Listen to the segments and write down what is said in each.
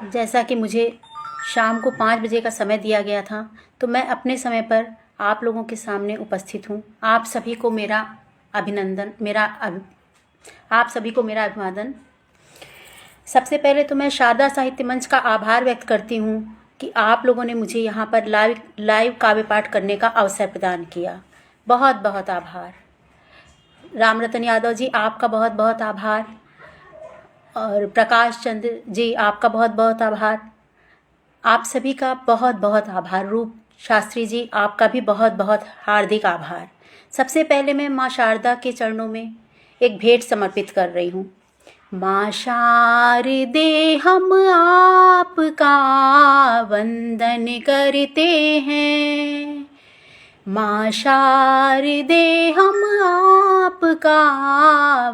जैसा कि मुझे शाम को 5 बजे का समय दिया गया था, तो मैं अपने समय पर आप लोगों के सामने उपस्थित हूँ। आप सभी को मेरा अभिनंदन, आप सभी को मेरा अभिवादन। सबसे पहले तो मैं शारदा साहित्य मंच का आभार व्यक्त करती हूँ कि आप लोगों ने मुझे यहाँ पर लाइव काव्य पाठ करने का अवसर प्रदान किया। बहुत बहुत आभार। रामरतन यादव जी, आपका बहुत बहुत आभार। और प्रकाश चंद्र जी, आपका बहुत बहुत आभार। आप सभी का बहुत बहुत आभार। रूप शास्त्री जी, आपका भी बहुत बहुत हार्दिक आभार। सबसे पहले मैं माँ शारदा के चरणों में एक भेंट समर्पित कर रही हूँ। माँ शारदे, हम आपका वंदन करते हैं। माँ शारदे, हम आपका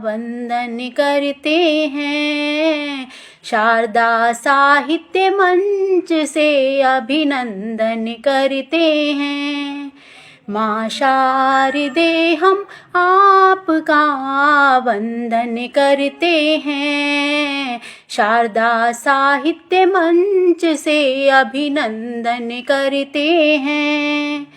वंदन करते हैं। शारदा साहित्य मंच से अभिनंदन करते हैं। माँ शारदे, हम आपका वंदन करते हैं। शारदा साहित्य मंच से अभिनंदन करते हैं।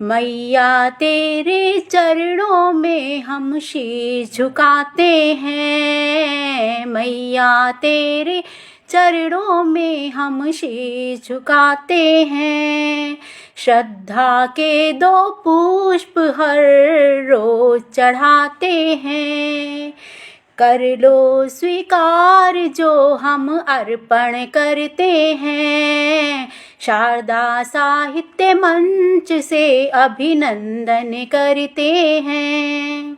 मैया तेरे चरणों में हम शीश झुकाते हैं। मैया तेरे चरणों में हम शीश झुकाते हैं। श्रद्धा के 2 पुष्प हर रोज चढ़ाते हैं। कर लो स्वीकार जो हम अर्पण करते हैं। शारदा साहित्य मंच से अभिनंदन करते हैं।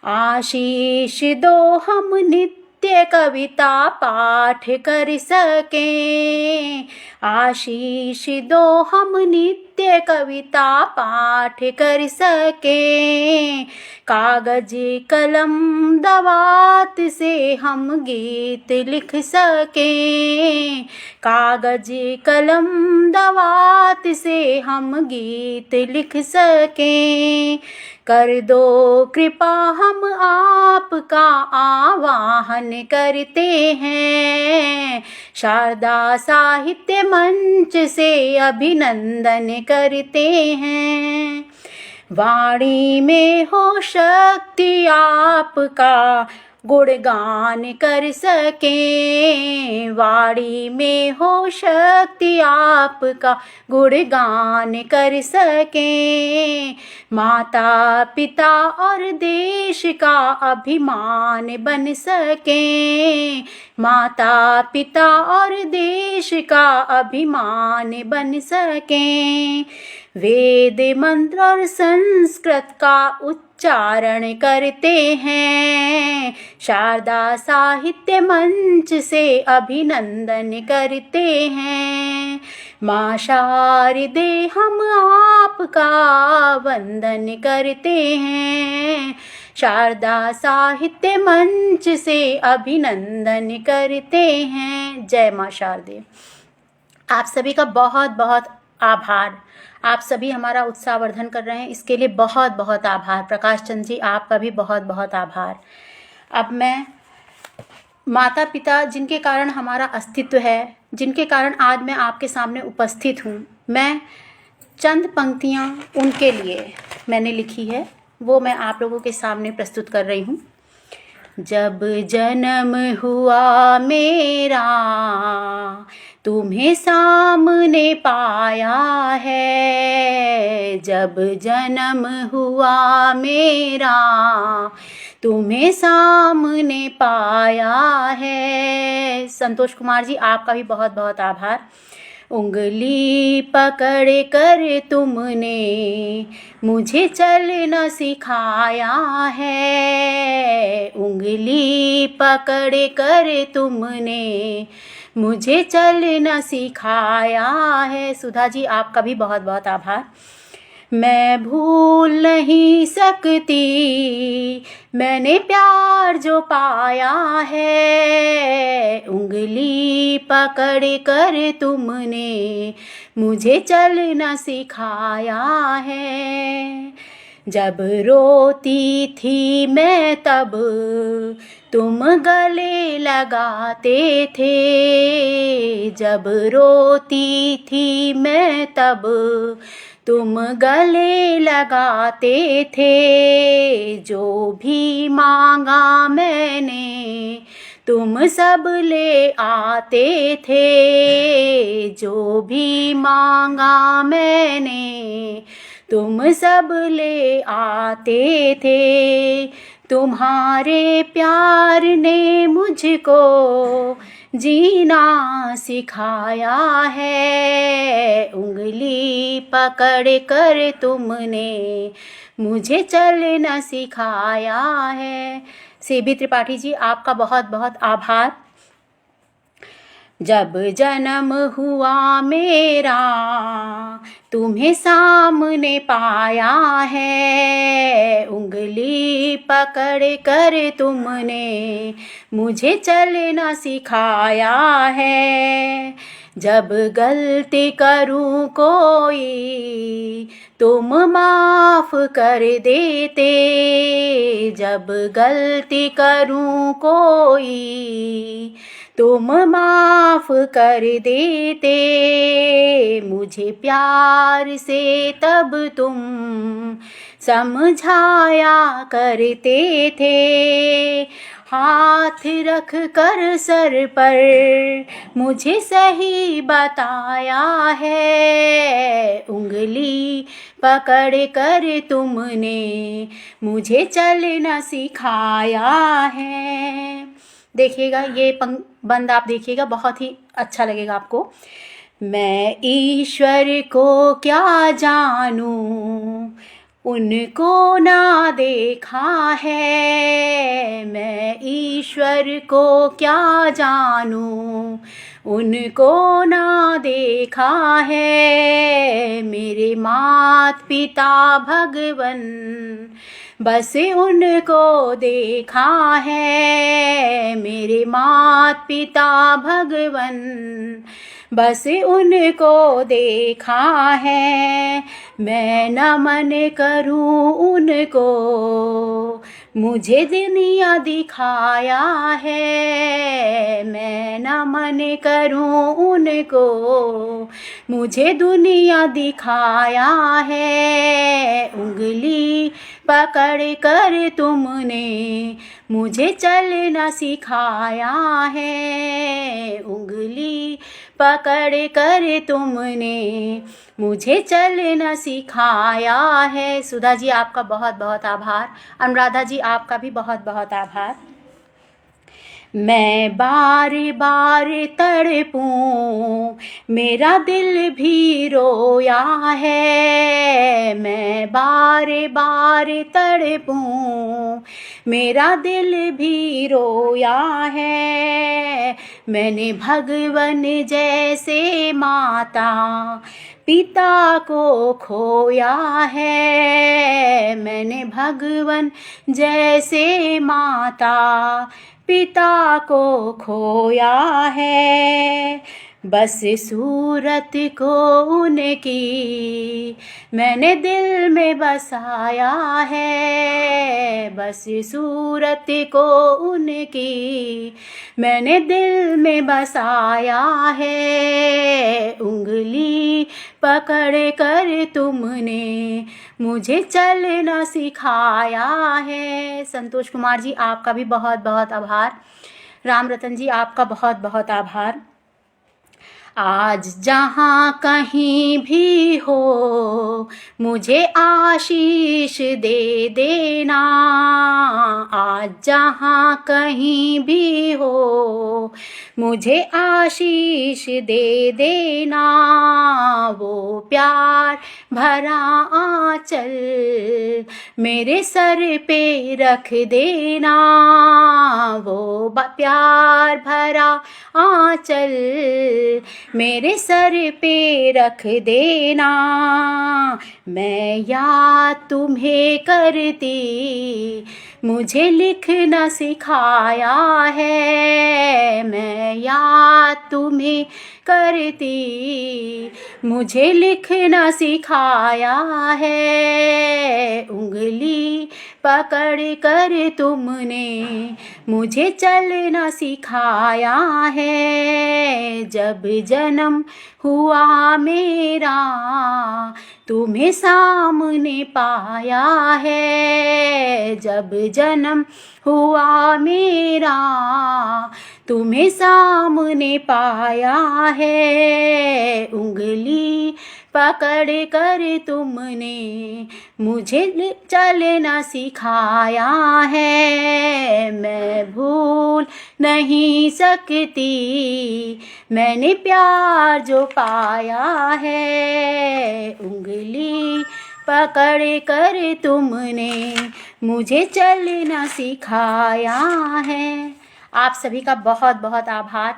आशीष दो हम नित्य कविता पाठ कर सकें। आशीष दो हम नित्य कविता पाठ कर सकें। कागज कलम दवात से हम गीत लिख सकें। कागज कलम दवात से हम गीत लिख सकें। कर दो कृपा, हम आपका आवाहन करते हैं। शारदा साहित्य मंच से अभिनंदन करते हैं। वाणी में हो शक्ति आपका गुणगान कर सकें। वाणी में हो शक्ति आपका गुणगान कर सकें। माता पिता और देश का अभिमान बन सकें। माता पिता और देश का अभिमान बन सकें। वेद मंत्र और संस्कृत का उच्चारण करते हैं। शारदा साहित्य मंच से अभिनंदन करते हैं। माँ शारदे, हम आपका वंदन करते हैं। शारदा साहित्य मंच से अभिनंदन करते हैं। जय माँ शारदे। आप सभी का बहुत बहुत आभार। आप सभी हमारा उत्साहवर्धन कर रहे हैं, इसके लिए बहुत बहुत आभार। प्रकाश चंद्र जी, आपका भी बहुत बहुत आभार। अब मैं माता पिता जिनके कारण हमारा अस्तित्व है, जिनके कारण आज मैं आपके सामने उपस्थित हूँ, मैं चंद पंक्तियाँ उनके लिए मैंने लिखी है, वो मैं आप लोगों के सामने प्रस्तुत कर रही हूँ। जब जन्म हुआ मेरा तुम्हें सामने पाया है। जब जन्म हुआ मेरा तुम्हें सामने पाया है। संतोष कुमार जी, आपका भी बहुत बहुत आभार। उंगली पकड़ कर तुमने मुझे चलना सिखाया है। उंगली पकड़ कर तुमने मुझे चलना सिखाया है। सुधा जी, आपका भी बहुत बहुत आभार। मैं भूल नहीं सकती मैंने प्यार जो पाया है। उंगली पकड़ कर तुमने मुझे चलना सिखाया है। जब रोती थी मैं तब तुम गले लगाते थे। जब रोती थी मैं तब तुम गले लगाते थे, जो भी मांगा मैंने तुम सब ले आते थे, जो भी मांगा मैंने तुम सब ले आते थे। तुम्हारे प्यार ने मुझको जीना सिखाया है, उंगली पकड़ कर तुमने मुझे चलना सिखाया है। सीबी त्रिपाठी जी, आपका बहुत बहुत आभार। जब जन्म हुआ मेरा तुम्हें सामने पाया है, उंगली पकड़ कर तुमने मुझे चलना सिखाया है। जब गलती करूं कोई तुम माफ कर देते, जब गलती करूं कोई तुम माफ कर देते, मुझे प्यार से तब तुम समझाया करते थे। हाथ रख कर सर पर मुझे सही बताया है, उंगली पकड़ कर तुमने मुझे चलना सिखाया है। देखिएगा ये बंद आप देखिएगा, बहुत ही अच्छा लगेगा आपको। मैं ईश्वर को क्या जानूं, उनको ना देखा है, मैं ईश्वर को क्या जानूं, उनको ना देखा है। मेरे माता पिता भगवन बस उनको देखा है, मेरे माता पिता भगवन बस उनको देखा है। मैं नमन करूं उनको, मुझे दुनिया दिखाया है, मैं नमन करूं उनको, मुझे दुनिया दिखाया है। उंगली पकड़ कर तुमने मुझे चलना सिखाया है, उंगली पकड़ कर तुमने मुझे चलना सिखाया है। सुधा जी, आपका बहुत बहुत आभार। अनुराधा जी, आपका भी बहुत बहुत आभार। मैं बार बार तड़पूं, मेरा दिल भी रोया है, मैं बार बार तड़पूं, मेरा दिल भी रोया है। मैंने भगवन जैसे माता पिता को खोया है, मैंने भगवन जैसे माता पिता को खोया है। बस सूरत को उनकी मैंने दिल में बसाया है, बस सूरत को उनकी मैंने दिल में बसाया है। उंगली पकड़ कर तुमने मुझे चलना सिखाया है। संतोष कुमार जी, आपका भी बहुत बहुत आभार। राम रतन जी, आपका बहुत बहुत आभार। आज जहाँ कहीं भी हो मुझे आशीष दे देना, आज जहाँ कहीं भी हो मुझे आशीष दे देना। वो प्यार भरा आंचल मेरे सर पे रख देना, वो प्यार भरा आंचल मेरे सर पे रख देना। मैं याद तुम्हें करती मुझे लिखना सिखाया है, मैं याद तुम्हें करती। मुझे लिखना सिखाया है, उंगली पकड़ कर तुमने मुझे चलना सिखाया है। जब जन्म हुआ मेरा तुम्हें सामने पाया है। जब जन्म हुआ मेरा तुम्हें सामने पाया है। उंगली पकड़ कर तुमने मुझे चलना सिखाया है। मैं भूल नहीं सकती मैंने प्यार जो पाया है। उंगली पकड़ कर तुमने मुझे चलना सिखाया है। आप सभी का बहुत बहुत आभार।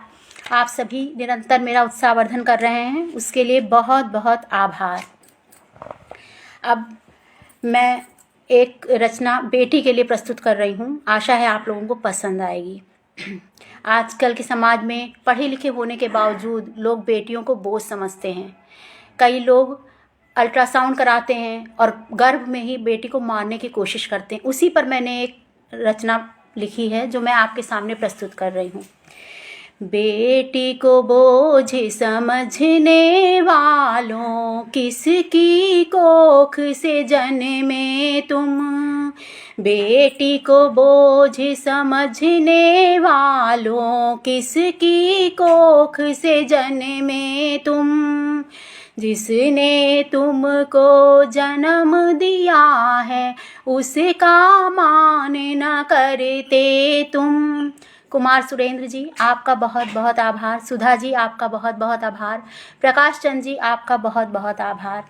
आप सभी निरंतर मेरा उत्साहवर्धन कर रहे हैं, उसके लिए बहुत बहुत आभार। अब मैं एक रचना बेटी के लिए प्रस्तुत कर रही हूँ। आशा है आप लोगों को पसंद आएगी। आजकल के समाज में पढ़े लिखे होने के बावजूद लोग बेटियों को बोझ समझते हैं। कई लोग अल्ट्रासाउंड कराते हैं और गर्भ में ही बेटी को मारने की कोशिश करते हैं। उसी पर मैंने एक रचना लिखी है जो मैं आपके सामने प्रस्तुत कर रही हूँ। बेटी को बोझ समझने वालों, किसकी कोख से जन्मे तुम। बेटी को बोझ समझने वालों, किसकी कोख से जन्मे तुम। जिसने तुमको जन्म दिया है उसका मान न करते तुम। कुमार सुरेंद्र जी आपका बहुत बहुत आभार। सुधा जी आपका बहुत बहुत आभार। प्रकाश चंद जी आपका बहुत बहुत आभार।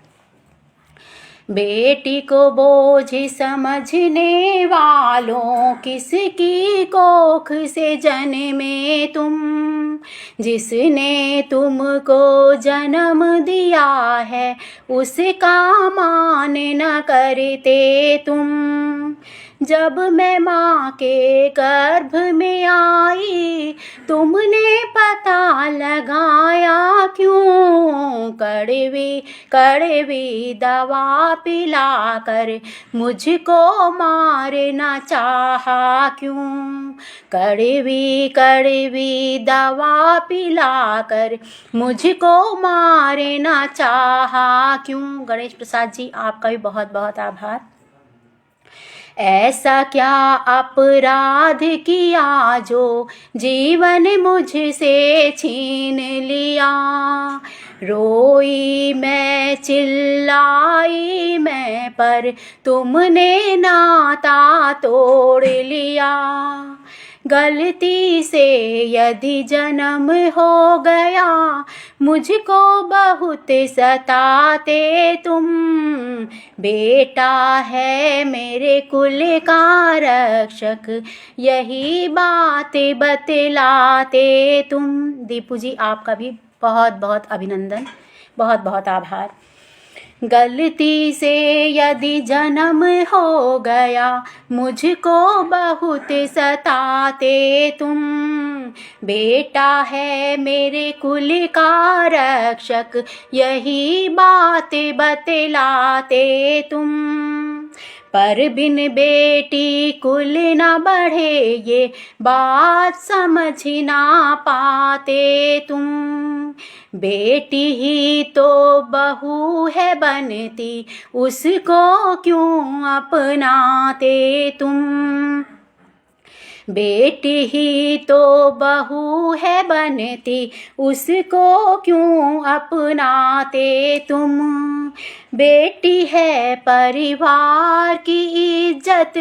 बेटी को बोझ समझने वालों, किसकी कोख से जन्मे तुम। जिसने तुमको जन्म दिया है उसका मान न करते तुम। जब मैं माँ के गर्भ में आई तुमने पता लगाया क्यों। कड़वी कड़वी दवा पिलाकर मुझको मारना चाहा क्यों। कड़वी कड़वी दवा पिलाकर मुझको मारना चाहा क्यों। गणेश प्रसाद जी आपका भी बहुत बहुत आभार। ऐसा क्या अपराध किया जो जीवन मुझसे छीन लिया। रोई मैं चिल्लाई मैं पर तुमने नाता तोड़ लिया। गलती से यदि जन्म हो गया मुझको बहुत सताते तुम। बेटा है मेरे कुल का रक्षक यही बात बतलाते तुम। दीपू जी आपका भी बहुत बहुत अभिनंदन, बहुत बहुत आभार। गलती से यदि जन्म हो गया मुझको बहुत सताते तुम। बेटा है मेरे कुल का रक्षक यही बात बतलाते तुम। पर बिन बेटी कुल न बढ़े ये बात समझ ना पाते तुम। बेटी ही तो बहू है बनती उसको क्यों अपनाते तुम। बेटी ही तो बहू है बनती उसको क्यों अपनाते तुम। बेटी है परिवार की इज्जत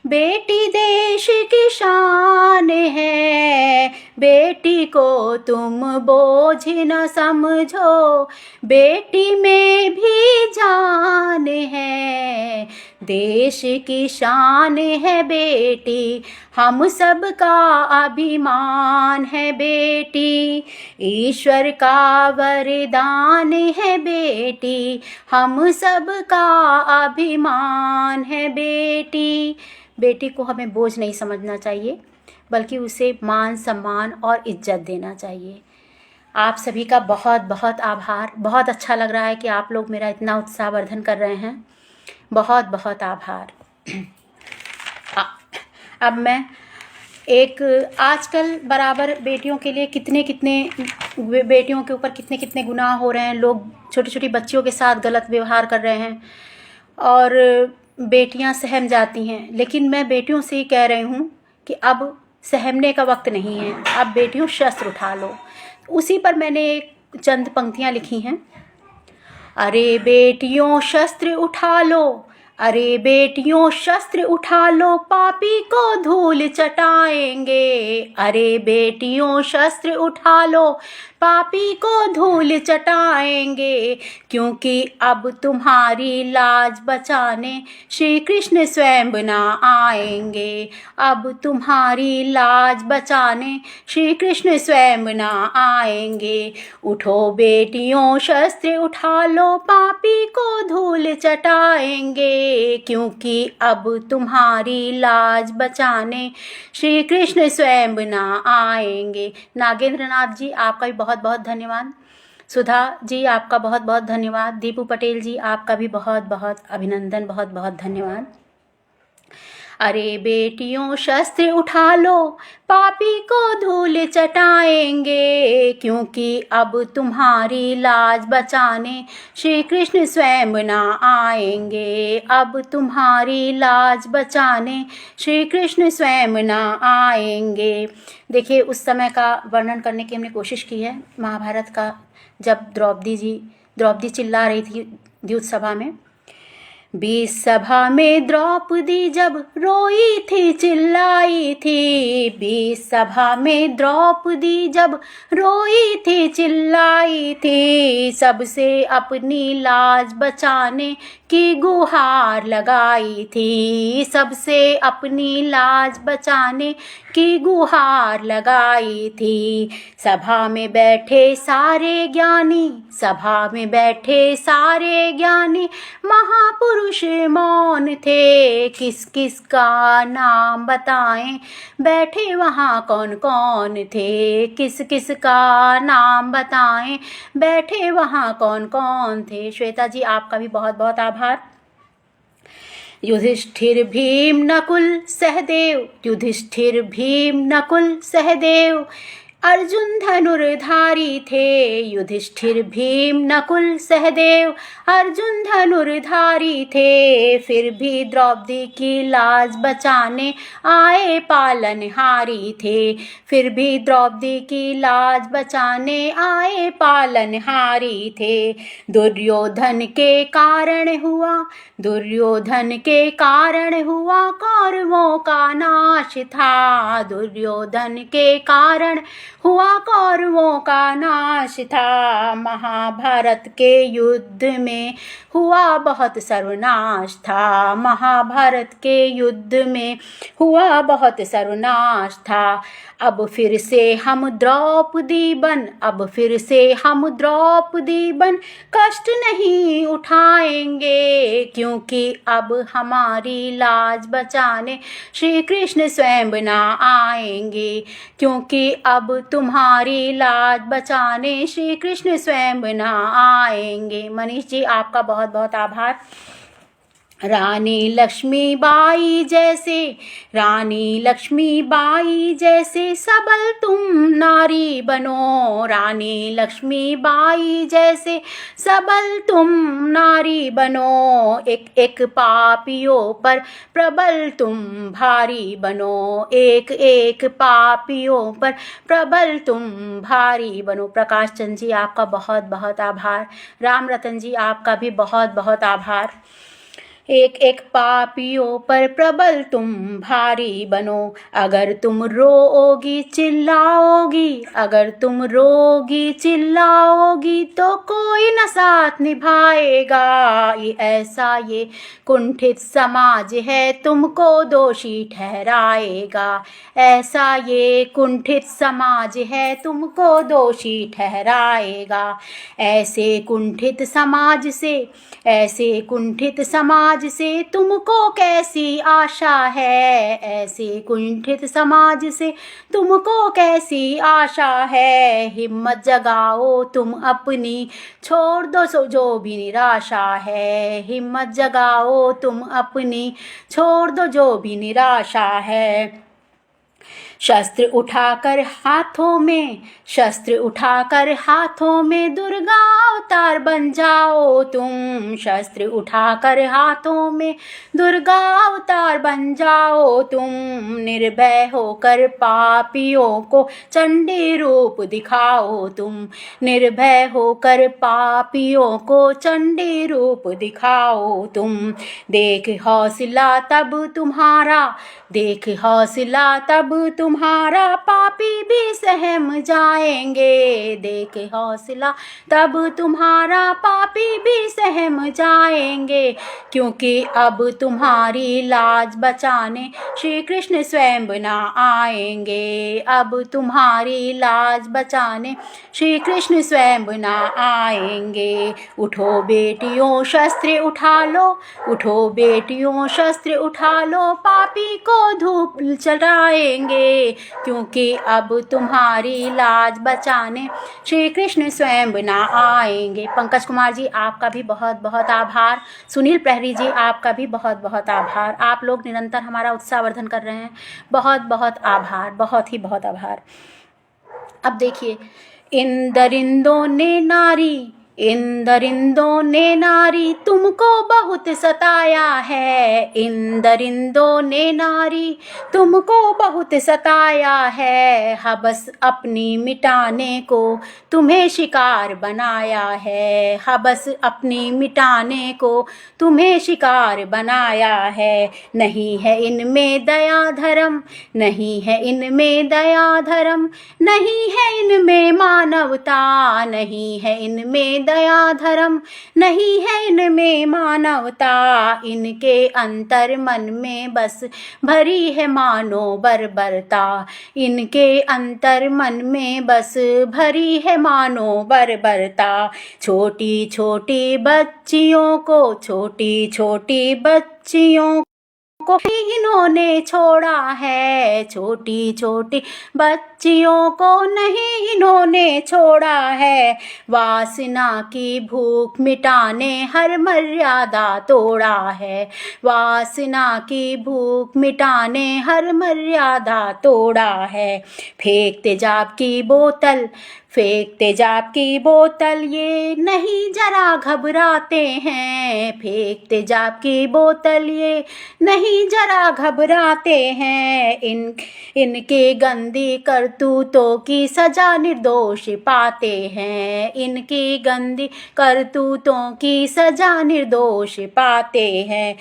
बेटी देश की शान है। बेटी को तुम बोझ न समझो बेटी में भी जान है। देश की शान है बेटी हम सब का अभिमान है बेटी। ईश्वर का वरदान है बेटी हम सब का अभिमान है बेटी। बेटी को हमें बोझ नहीं समझना चाहिए, बल्कि उसे मान सम्मान और इज्जत देना चाहिए। आप सभी का बहुत बहुत आभार। बहुत अच्छा लग रहा है कि आप लोग मेरा इतना उत्साहवर्धन कर रहे हैं। बहुत बहुत आभार। अब मैं एक आजकल बराबर बेटियों के लिए कितने बेटियों के ऊपर कितने गुनाह हो रहे हैं। लोग छोटी छोटी बच्चियों के साथ गलत व्यवहार कर रहे हैं और बेटियां सहम जाती हैं। लेकिन मैं बेटियों से ही कह रही हूँ कि अब सहमने का वक्त नहीं है। अब बेटियों शस्त्र उठा लो। उसी पर मैंने एक चंद पंक्तियाँ लिखी हैं। अरे बेटियों शस्त्र उठा लो, अरे बेटियों शस्त्र उठा लो, पापी को धूल चटाएंगे। अरे बेटियों शस्त्र उठा लो, पापी को धूल चटाएंगे। क्योंकि अब तुम्हारी लाज बचाने श्री कृष्ण स्वयं न आएंगे। अब तुम्हारी लाज बचाने श्री कृष्ण स्वयं न आएंगे। उठो बेटियों शस्त्र उठा लो, पापी को धूल चटाएंगे। क्योंकि अब तुम्हारी लाज बचाने श्री कृष्ण स्वयं न आएंगे। नागेंद्र नाथ जी आपका भी बहुत बहुत धन्यवाद। सुधा जी आपका बहुत बहुत धन्यवाद। दीपू पटेल जी आपका भी बहुत बहुत अभिनंदन, बहुत बहुत धन्यवाद। अरे बेटियों शस्त्र उठा लो, पापी को धूल चटाएंगे। क्योंकि अब तुम्हारी लाज बचाने श्री कृष्ण स्वयं न आएंगे। अब तुम्हारी लाज बचाने श्री कृष्ण स्वयं न आएंगे। देखिए, उस समय का वर्णन करने की हमने कोशिश की है, महाभारत का, जब द्रौपदी चिल्ला रही थी द्यूत सभा में। 20 सभा में द्रौपदी जब रोई थी चिल्लाई थी। 20 सभा में द्रौपदी जब रोई थी चिल्लाई थी। सबसे अपनी लाज बचाने की गुहार लगाई थी। सबसे अपनी लाज बचाने की गुहार लगाई थी। सभा में बैठे सारे ज्ञानी, सभा में बैठे सारे ज्ञानी, महापुरुष मौन थे। किस किस का नाम बताएं, बैठे वहाँ कौन कौन थे। किस किस का नाम बताएं, बैठे वहाँ कौन कौन थे। श्वेता जी आपका भी बहुत बहुत आभार। युधिष्ठिर भीम नकुल सहदेव, युधिष्ठिर भीम नकुल सहदेव, अर्जुन धनुर्धारी थे। युधिष्ठिर भीम नकुल सहदेव, अर्जुन धनुर्धारी थे। फिर भी द्रौपदी की लाज बचाने आए पालनहारी थे। फिर भी द्रौपदी की लाज बचाने आए पालनहारी थे। दुर्योधन के कारण हुआ, दुर्योधन के कारण हुआ कौरवों का नाश था। दुर्योधन के कारण हुआ कौरवों का नाश था। महाभारत के युद्ध में हुआ बहुत सर्वनाश था। महाभारत के युद्ध में हुआ बहुत सर्वनाश था। अब फिर से हम द्रौपदी बन, अब फिर से हम द्रौपदी बन कष्ट नहीं उठाएंगे। क्योंकि अब हमारी लाज बचाने श्री कृष्ण स्वयं न आएंगे। क्योंकि अब तुम्हारी लाज बचाने श्री कृष्ण स्वयं न आएंगे। मनीष जी आपका बहुत बहुत आभार। रानी लक्ष्मीबाई जैसे, रानी लक्ष्मीबाई जैसे सबल तुम नारी बनो। रानी लक्ष्मीबाई जैसे सबल तुम नारी बनो। एक एक पापियों पर प्रबल तुम भारी बनो। एक एक पापियों पर प्रबल तुम भारी बनो। प्रकाश चंद जी आपका बहुत बहुत आभार। राम रतन जी आपका भी बहुत बहुत आभार। एक एक पापियों पर प्रबल तुम भारी बनो। अगर तुम रोओगी चिल्लाओगी, अगर तुम रोगी चिल्लाओगी, तो कोई न साथ निभाएगा। ये ऐसा ये कुंठित समाज है तुमको दोषी ठहराएगा। ऐसा ये कुंठित समाज है तुमको दोषी ठहराएगा। ऐसे कुंठित समाज से, ऐसे कुंठित समाज समाज से तुमको कैसी आशा है, ऐसे कुंठित समाज से तुमको कैसी आशा है। हिम्मत जगाओ तुम अपनी, छोड़ दो जो भी निराशा है। हिम्मत जगाओ तुम अपनी, छोड़ दो जो भी निराशा है। शस्त्र उठाकर हाथों में, शस्त्र उठाकर हाथों में दुर्गा अवतार बन जाओ तुम। शस्त्र उठाकर हाथों में दुर्गा अवतार बन जाओ तुम। निर्भय होकर पापियों को चंडी रूप दिखाओ तुम। निर्भय होकर पापियों को चंडी रूप दिखाओ तुम। देख हौसला तब तुम्हारा, देख हौसला तब तुम्हारा, पापी भी सहम जाएंगे। देख हौसला तब तुम्हारा, पापी भी सहम जाएंगे। क्योंकि अब तुम्हारी लाज बचाने श्री कृष्ण स्वयं न आएंगे। अब तुम्हारी लाज बचाने श्री कृष्ण स्वयं न आएंगे। उठो बेटियों शस्त्र उठा लो, उठो बेटियों शस्त्र उठा लो, पापी को धूप चढ़ाएंगे। क्योंकि अब तुम्हारी लाज बचाने श्री कृष्ण स्वयं न आएंगे। पंकज कुमार जी आपका भी बहुत बहुत आभार। सुनील प्रहरी जी आपका भी बहुत बहुत आभार। आप लोग निरंतर हमारा उत्साहवर्धन कर रहे हैं, बहुत बहुत आभार, बहुत ही बहुत आभार। अब देखिए, इन दरिंदों ने नारी, इन दरिंदों ने नारी तुमको बहुत सताया है। इन दरिंदों ने नारी तुमको बहुत सताया है। हबस अपनी मिटाने को तुम्हें शिकार बनाया है। हबस अपनी मिटाने को तुम्हें शिकार बनाया है। नहीं है इनमें दया धर्म, नहीं है इनमें दया धर्म, नहीं है इनमें मानवता, नहीं है इनमें दया धर्म, नहीं है इनमें मानवता। इनके अंतर मन में बस भरी है मानो बर्बरता। इनके अंतर मन में बस भरी है मानो बर्बरता। छोटी छोटी बच्चियों को, छोटी छोटी बच्चियों को इन्होंने छोड़ा है। छोटी छोटी बच्चियों को नहीं इन्होंने छोड़ा है। वासना की भूख मिटाने हर मर्यादा तोड़ा है। वासना की भूख मिटाने हर मर्यादा तोड़ा है। फेंक तेजाब की बोतल, फेंक तेजाब की बोतल, ये नहीं जरा घबराते हैं। फेंक तेजाब की बोतल, ये नहीं जरा घबराते हैं। इनके गंदी करतूतों की सजा निर्दोष पाते हैं। इनकी गंदी करतूतों की सजा निर्दोष पाते हैं।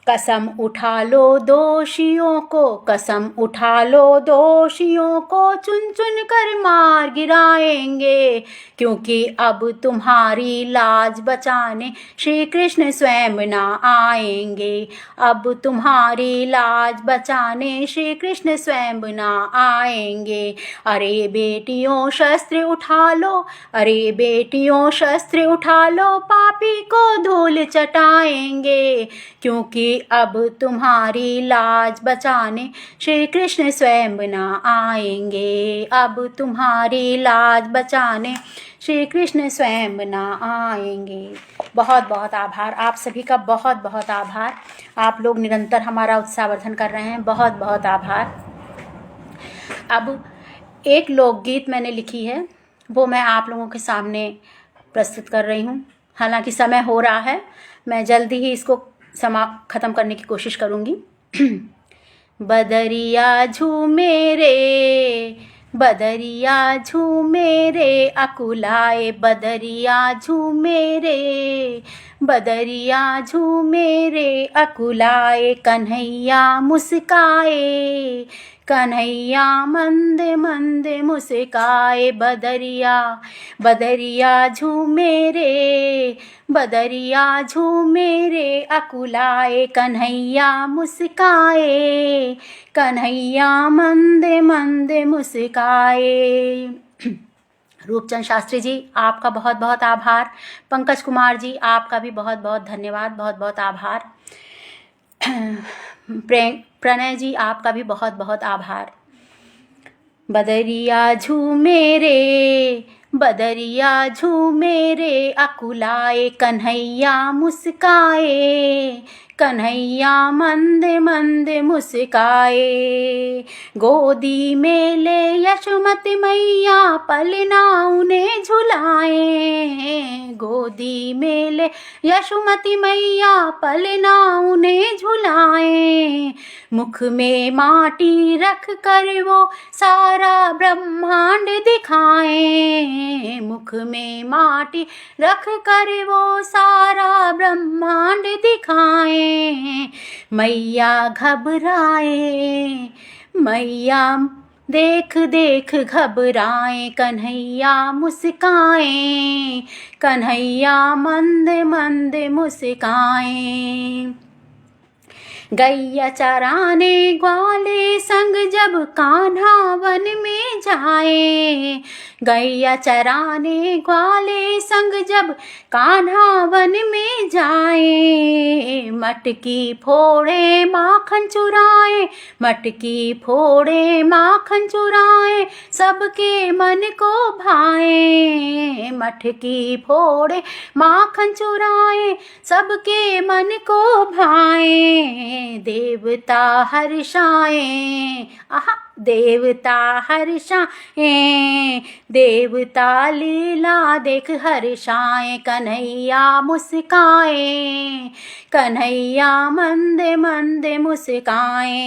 कसम उठा लो दोषियों को, कसम उठा लो दोषियों को, चुन चुन कर मार गिराएंगे। क्योंकि अब तुम्हारी लाज बचाने श्री कृष्ण स्वयं न आएंगे। अब तुम्हारी लाज बचाने श्री कृष्ण स्वयं न आएंगे। अरे बेटियों शस्त्र उठा लो, अरे बेटियों शस्त्र उठा लो, पापी को धूल चटाएंगे। क्योंकि अब तुम्हारी लाज बचाने श्री कृष्ण स्वयं न आएंगे। अब तुम्हारी लाज बचाने श्री कृष्ण स्वयं न आएंगे। बहुत बहुत आभार, आप सभी का बहुत बहुत आभार। आप लोग निरंतर हमारा उत्साहवर्धन कर रहे हैं, बहुत बहुत आभार। अब एक लोकगीत मैंने लिखी है, वो मैं आप लोगों के सामने प्रस्तुत कर रही हूँ। हालांकि समय हो रहा है, मैं जल्दी ही इसको ख़त्म करने की कोशिश करूँगी। बदरिया झूमे रे, बदरिया झूमे रे, अकुलाए बदरिया झूमे रे, बदरिया झूमे रे, अकुलाए कन्हैया मुस्काए, कन्हैया मंद मंद मुस्काए। बदरिया बदरिया झूमे रे, बदरिया झूमे रे, अकुलाए कन्हैया मुस्काए, कन्हैया मंद मंद मुस्काए। रूपचंद शास्त्री जी, आपका बहुत बहुत आभार। पंकज कुमार जी, आपका भी बहुत बहुत धन्यवाद, बहुत बहुत आभार। प्रणय जी, आपका भी बहुत बहुत आभार। बदरिया झूमे रे, बदरिया झूमे रे, अकुलाए कन्हैया मुस्काए, कन्हैया मंद मंद मुस्काए। गोदी में ले यशोमती मैया, पलना उन्हें झुलाए। गोदी में ले यशोमती मैया, पलना उन्हें झुलाए। मुख में माटी रख कर वो सारा ब्रह्मांड दिखाए। मुख में माटी रख कर वो सारा ब्रह्मांड दिखाए। मैया घबराए, मैया देख देख घबराए, कन्हैया मुस्काए, कन्हैया मंद मंद मुस्काए। गैया चराने ग्वाले संग जब कान्हा वन में जाए। गैया चराने ग्वाले संग जब कान्हा वन में जाए। मटकी फोड़े माखन चुराए, मटकी फोड़े माखन चुराए, सबके मन को भाए। मटकी फोड़े माखन चुराए, सबके मन को भाए। देवता हर्षाए, आहा देवता हर्षाए, देवता लीला देख हर्षाए। कन्हैया मुस्काए, कन्हैया मंद मंद मुस्काए।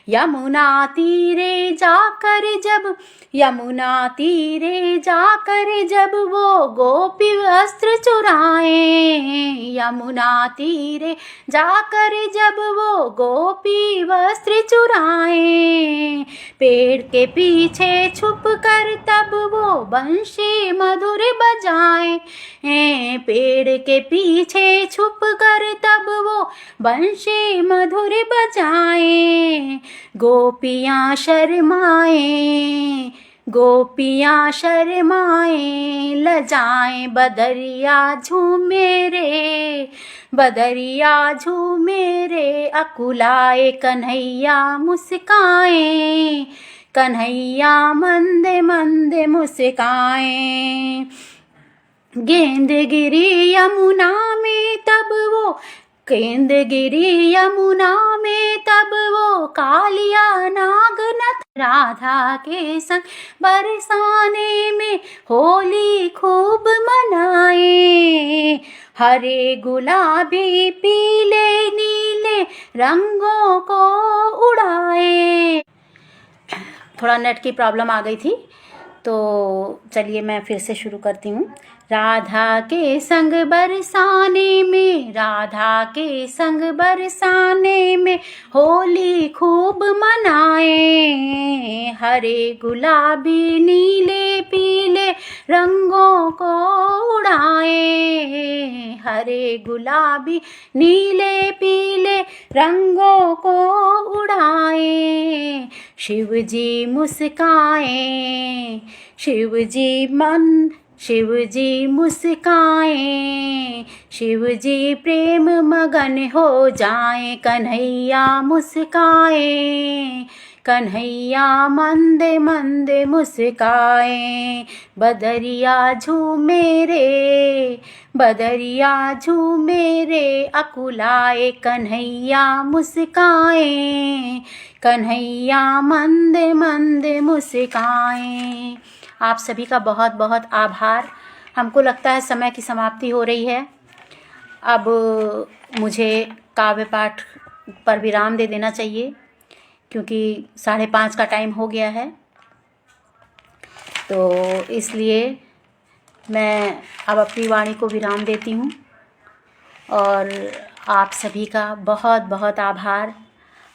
यमुना तीरे जाकर जब, यमुना तीरे जाकर जब वो गोपी वस्त्र चुराए। यमुना तीरे जाकर जब वो गोपी वस्त्र चुराए। पेड़ के पीछे छुप कर तब वो बंशी मधुर बजाए। पेड़ के पीछे छुप कर तब वो बंशी मधुर बजाए। गोपियाँ शर्माए, गोपियाँ शर्माए, लजाए। बदरिया झूमे रे, बदरिया झूमे रे, अकुलाए कन्हैया मुस्काए, कन्हैया मंद मंद मुस्काए। गेंद गिरी यमुना में तब वो, गेंद गिरी यमुना में तब वो, कालिया नाग नथ राधा के संग बरसाने में होली खूब मनाए। हरे गुलाबी पीले नीले रंगों को उड़ाए। थोड़ा नेट की प्रॉब्लम आ गई थी, तो चलिए मैं फिर से शुरू करती हूँ। राधा के संग बरसाने में, राधा के संग बरसाने में, होली खूब मनाए। हरे गुलाबी नीले पीले रंगों को उड़ाए। हरे गुलाबी नीले पीले रंगों को उड़ाए। शिव जी मुस्काए, शिव जी मन, शिव जी मुस्काए, शिव जी प्रेम मगन हो जाए। कन्हैया मुस्काए, कन्हैया मंद मंद मुस्काए। बदरिया झूमे रे, बदरिया झूमे रे, अकुलाए कन्हैया मुस्काए, कन्हैया मंद मंद मुस्काए। आप सभी का बहुत बहुत आभार। हमको लगता है समय की समाप्ति हो रही है। अब मुझे काव्य पाठ पर विराम दे देना चाहिए, क्योंकि 5:30 का टाइम हो गया है। तो इसलिए मैं अब अपनी वाणी को विराम देती हूँ और आप सभी का बहुत बहुत आभार।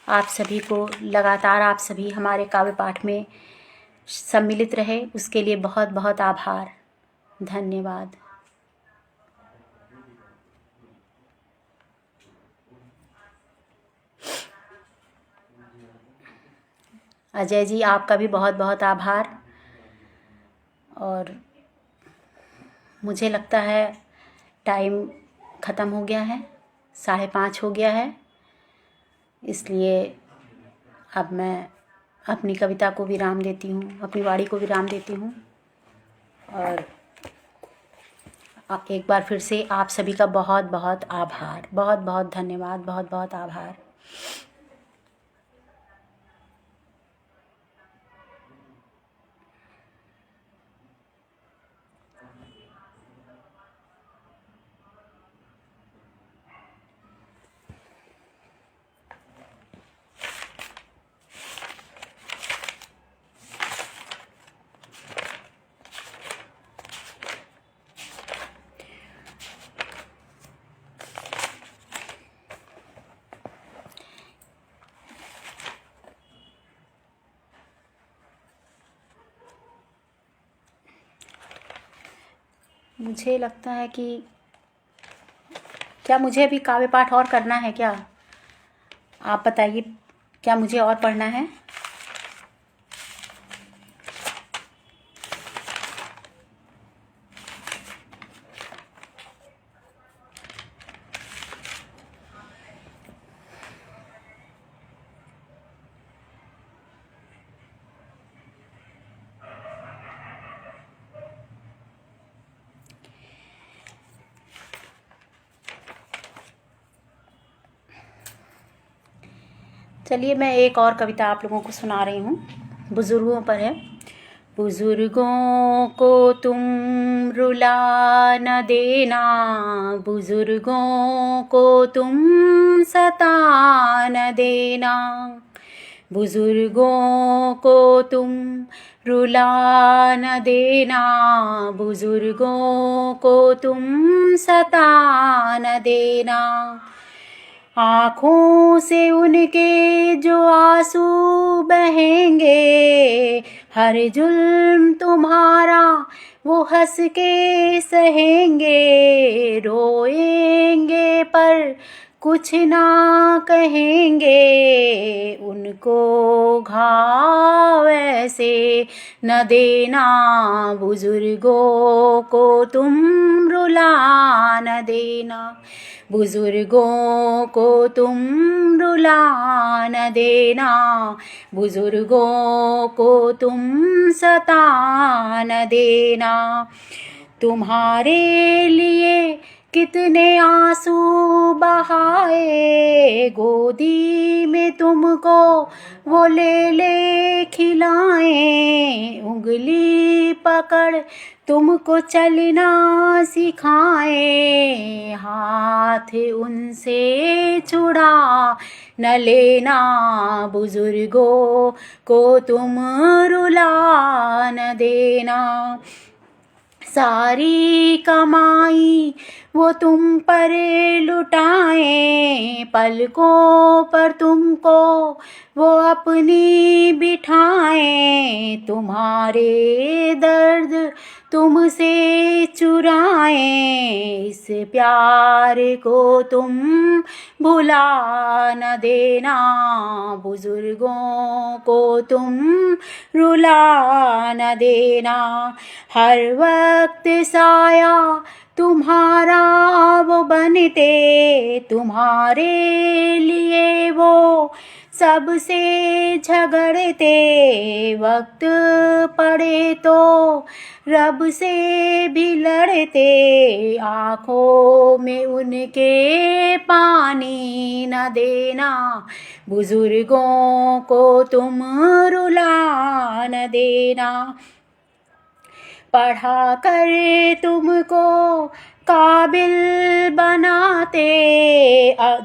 आप सभी को लगातार, आप सभी हमारे काव्य पाठ में सम्मिलित रहे, उसके लिए बहुत बहुत आभार। धन्यवाद। अजय जी, आपका भी बहुत बहुत आभार। और मुझे लगता है टाइम ख़त्म हो गया है, 5:30 हो गया है, इसलिए अब मैं अपनी कविता को विराम देती हूँ, अपनी वाणी को विराम देती हूँ। और एक बार फिर से आप सभी का बहुत बहुत आभार, बहुत बहुत धन्यवाद, बहुत बहुत आभार। मुझे लगता है कि क्या मुझे अभी काव्य पाठ और करना है क्या? आप बताइए, क्या मुझे और पढ़ना है? चलिए मैं एक और कविता आप लोगों को सुना रही हूँ, बुज़ुर्गों पर है। बुज़ुर्गों को तुम रुला न देना, बुज़ुर्गों को तुम सता न देना, बुज़ुर्गों को तुम रुला न देना, बुज़ुर्गों को तुम सता न देना। आँखों से उनके जो आंसू बहेंगे, हर जुल्म तुम्हारा वो हंस के सहेंगे, रोएंगे पर कुछ ना कहेंगे, उनको घाव ऐसे न देना, बुज़ुर्गों को तुम रुला न देना, बुज़ुर्गों को तुम रुला न देना, बुज़ुर्गों को तुम सता न देना। तुम्हारे लिए कितने आंसू बहाए, गोदी में तुमको वो ले खिलाएं, उंगली पकड़ तुमको चलना सिखाएं, हाथ उनसे छुड़ा न लेना, बुज़ुर्गों को तुम रुला न देना। सारी कमाई वो तुम पर लुटाएं, पलकों पर तुमको वो अपनी बिठाएं, तुम्हारे दर्द तुमसे चुराएं, इस प्यार को तुम भुला न देना, बुज़ुर्गों को तुम रुला न देना। हर वक्त साया तुम्हारा वो बनते, तुम्हारे लिए वो सबसे झगड़ते, वक्त पड़े तो रब से भी लड़ते, आँखों में उनके पानी न देना, बुज़ुर्गों को तुम रुला न देना। पढ़ा कर तुमको काबिल बनाते,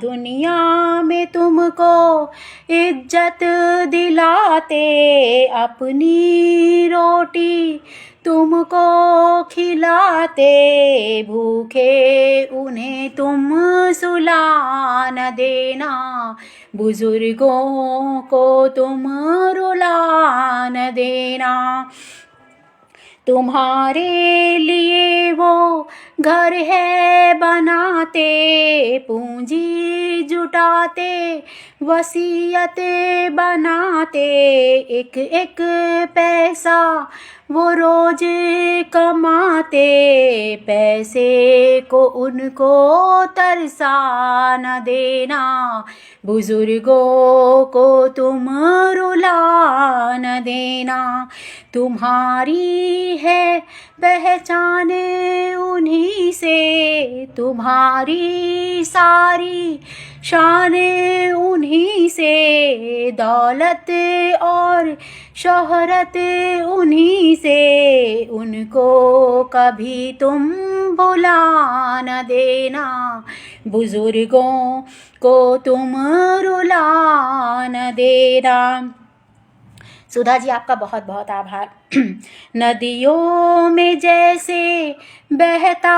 दुनिया में तुमको इज्जत दिलाते, अपनी रोटी तुमको खिलाते, भूखे उन्हें तुम सुला न देना, बुज़ुर्गों को तुम रुला न देना। तुम्हारे लिए वो घर है बनाते, पूंजी जुटाते वसीयत बनाते एक एक पैसा वो रोज कमाते, पैसे को उनको तरसा न देना, बुजुर्गों को तुम रुला न देना। तुम्हारी है पहचान उन्हीं से, तुम्हारी सारी शान उन्हीं से, दौलत और शोहरत उन्हीं से, उनको कभी तुम भुला न देना, बुजुर्गों को तुम रुला न देना। सुधा जी आपका बहुत बहुत आभार। नदियों में जैसे बहता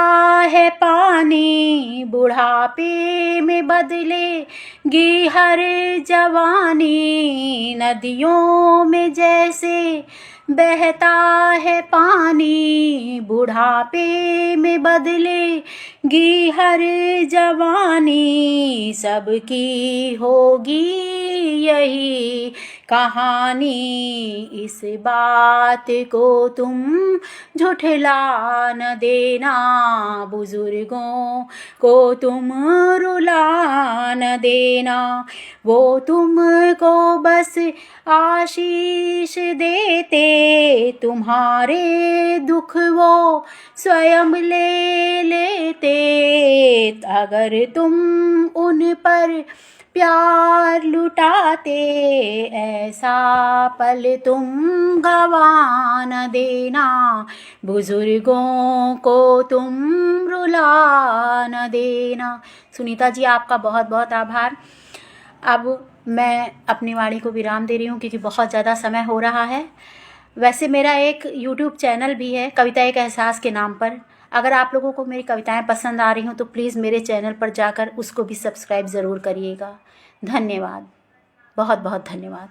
है पानी, बुढ़ापे में बदलेगी हर जवानी, नदियों में जैसे बहता है पानी, बुढ़ापे में बदलेगी हर जवानी, सबकी होगी यही कहानी, इस बात को तुम झुठला न देना, बुजुर्गों को तुम रुला न देना। वो तुमको बस आशीष देते, तुम्हारे दुख वो स्वयं ले लेते, अगर तुम उन पर प्यार लुटाते, ऐसा पल तुम गवा न देना, बुजुर्गों को तुम रुला न देना। सुनीता जी आपका बहुत बहुत आभार। अब मैं अपनी वाणी को विराम दे रही हूँ क्योंकि बहुत ज़्यादा समय हो रहा है। वैसे मेरा एक YouTube चैनल भी है, कविता एक एहसास के नाम पर। अगर आप लोगों को मेरी कविताएं पसंद आ रही हों तो प्लीज़ मेरे चैनल पर जाकर उसको भी सब्सक्राइब ज़रूर करिएगा। धन्यवाद, बहुत बहुत धन्यवाद।